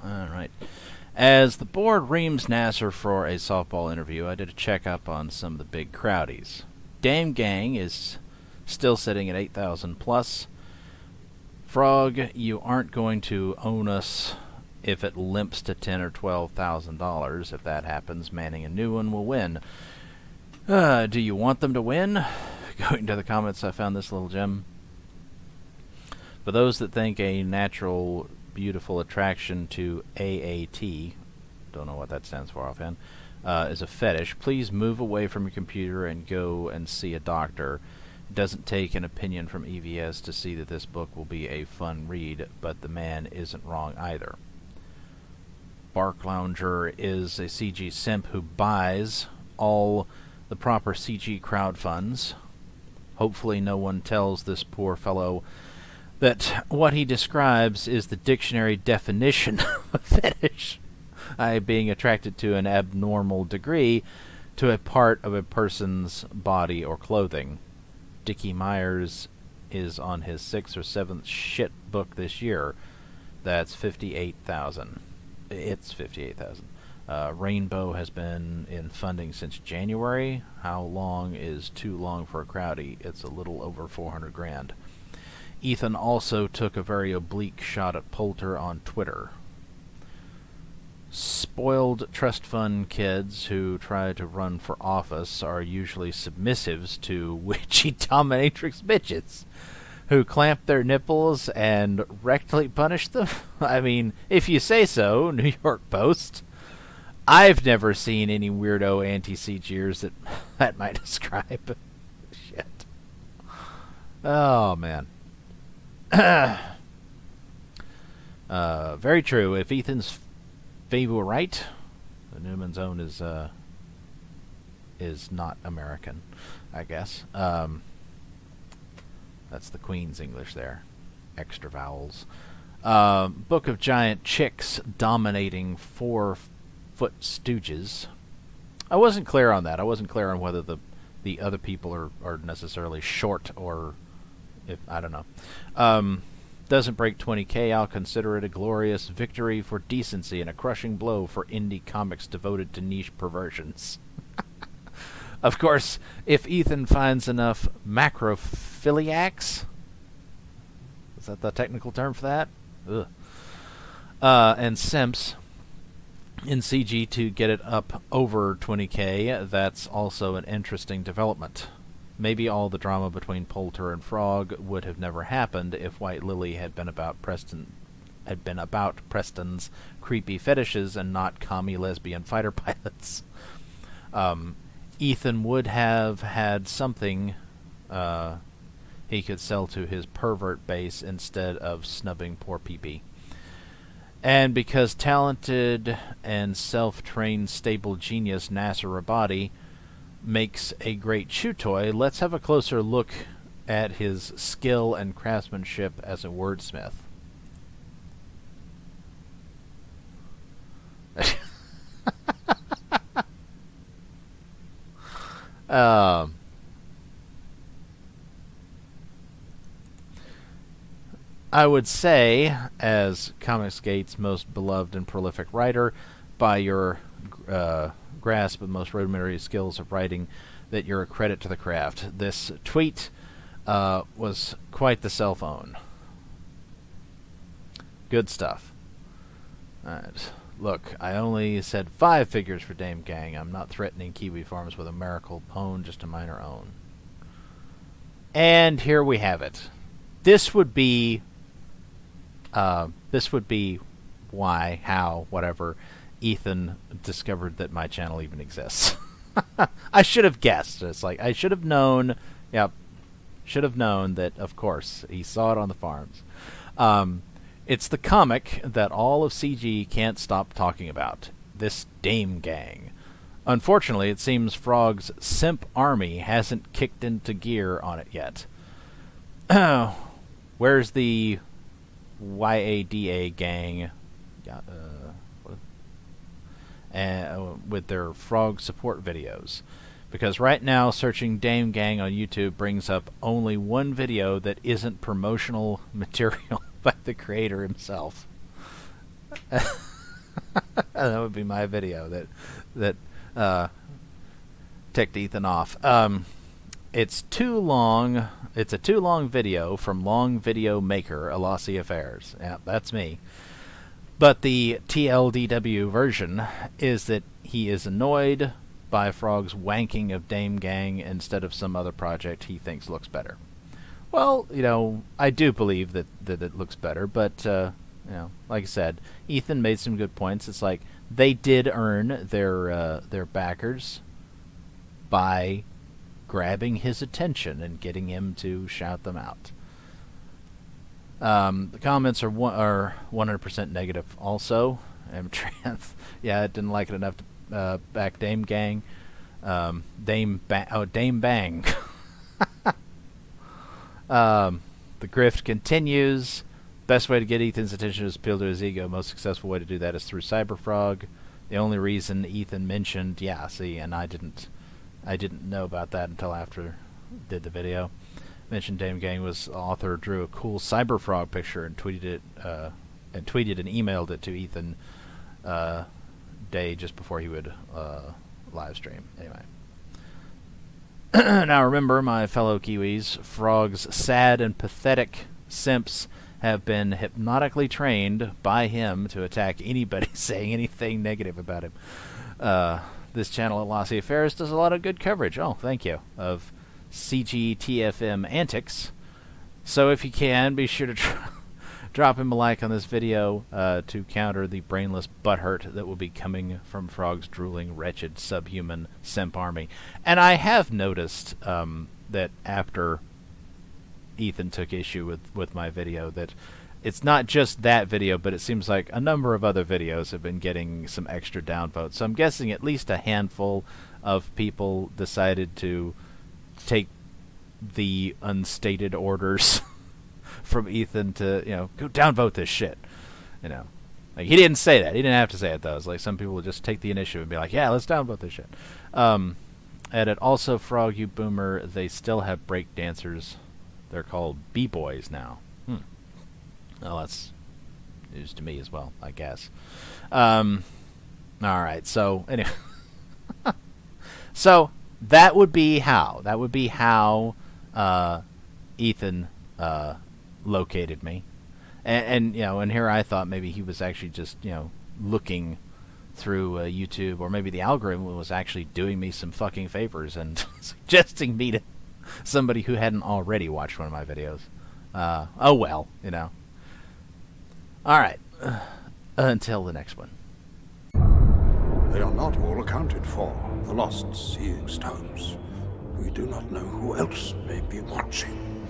Alright. As the board reams Nasser for a softball interview, I did a checkup on some of the big crowdies. Dame Gang is still sitting at 8,000 plus. Frog, you aren't going to own us if it limps to $10,000 or $12,000. If that happens, Manning a new one will win. Do you want them to win? Going to the comments, I found this little gem. For those that think a natural, beautiful attraction to AAT, don't know what that stands for offhand, is a fetish, please move away from your computer and go and see a doctor. It doesn't take an opinion from EVS to see that this book will be a fun read, but the man isn't wrong either. Bark Lounger is a CG simp who buys all the proper CG crowd funds. Hopefully no one tells this poor fellow that what he describes is the dictionary definition of fetish, being attracted to an abnormal degree to a part of a person's body or clothing. Dickie Myers is on his 6th or 7th shit book this year. That's 58,000. It's 58,000. Rainbow has been in funding since January. How long is too long for a crowdie? It's a little over 400 grand. Ethan also took a very oblique shot at Poulter on Twitter. Spoiled trust fund kids who try to run for office are usually submissives to witchy dominatrix bitches who clamp their nipples and rectally punish them. I mean, if you say so, New York Post. I've never seen any weirdo anti-CGers that might describe. Shit. Oh, man. Very true. If Ethan's favorite, the Newman's Own is not American, I guess. That's the Queen's English there. Extra vowels. Book of Giant Chicks dominating 4-foot stooges. I wasn't clear on that. I wasn't clear on whether the other people are necessarily short or if I don't know. Doesn't break 20K, I'll consider it a glorious victory for decency and a crushing blow for indie comics devoted to niche perversions. Of course, if Ethan finds enough macrophiliacs, is that the technical term for that? Ugh. And simps in CG to get it up over 20K, that's also an interesting development. Maybe all the drama between Poulter and Frog would have never happened if White Lily had been about Preston's creepy fetishes and not commie lesbian fighter pilots. Ethan would have had something he could sell to his pervert base instead of snubbing poor Pee-Pee. And because talented and self-trained stable genius Nasser Rabadi makes a great chew toy, let's have a closer look at his skill and craftsmanship as a wordsmith. I would say, as ComicsGate's most beloved and prolific writer, by your grasp of most rudimentary skills of writing, that you're a credit to the craft. This tweet was quite the cell phone. Good stuff. Alright. Look, I only said 5 figures for Dame Gang. I'm not threatening Kiwi Farms with a miracle pwn just to mine our own. And here we have it. This would be why, how, whatever, Ethan discovered that my channel even exists. I should have guessed. It's like, I should have known, yep, should have known that, of course, he saw it on the forums. It's the comic that all of CG can't stop talking about. This Dame Gang. Unfortunately, it seems Frog's simp army hasn't kicked into gear on it yet. Where's the YADA gang? With their Frog support videos. Because right now, searching Dame Gang on YouTube brings up only one video that isn't promotional material. by the creator himself. That would be my video that ticked Ethan off. It's too long. It's a too long video from Long Video Maker, Alossi Affairs. Yeah, that's me. But the TLDW version is that he is annoyed by Frog's wanking of Dame Gang instead of some other project he thinks looks better. Well, you know, I do believe that it looks better, but you know, like I said, Ethan made some good points. It's like they did earn their backers by grabbing his attention and getting him to shout them out. The comments are 100% negative. Also, yeah, I didn't like it enough to back Dame Gang. Dame Bang. The grift continues. Best way to get Ethan's attention is appeal to his ego. Most successful way to do that is through Cyberfrog. The only reason Ethan mentioned, yeah, see, and I didn't know about that until after I did the video. Mentioned Dame Gang was author drew a cool Cyberfrog picture and tweeted it and emailed it to Ethan day just before he would live stream. Anyway. Now remember, my fellow Kiwis, Frog's sad and pathetic simps have been hypnotically trained by him to attack anybody saying anything negative about him. This channel at Lassie Affairs does a lot of good coverage. Oh, thank you. Of CGTFM antics. So if you can, be sure to drop him a like on this video to counter the brainless butthurt that will be coming from Frog's drooling, wretched, subhuman simp army. And I have noticed that after Ethan took issue with my video, that it's not just that video, but it seems like a number of other videos have been getting some extra downvotes. So I'm guessing at least a handful of people decided to take the unstated orders from Ethan to, you know, go downvote this shit. You know, like, he didn't say that. He didn't have to say it, though. It's like some people would just take the initiative and be like, yeah, let's downvote this shit. Edit, also, Frog, you boomer, they still have break dancers. They're called B-boys now. Well, that's news to me as well, I guess. Alright, so, anyway. So, that would be how. That would be how Ethan located me. And, you know, and here I thought maybe he was actually just, you know, looking through YouTube, or maybe the algorithm was actually doing me some fucking favors and suggesting me to somebody who hadn't already watched one of my videos. Oh well, you know. Alright. Until the next one. They are not all accounted for, the lost seeing stones. We do not know who else may be watching.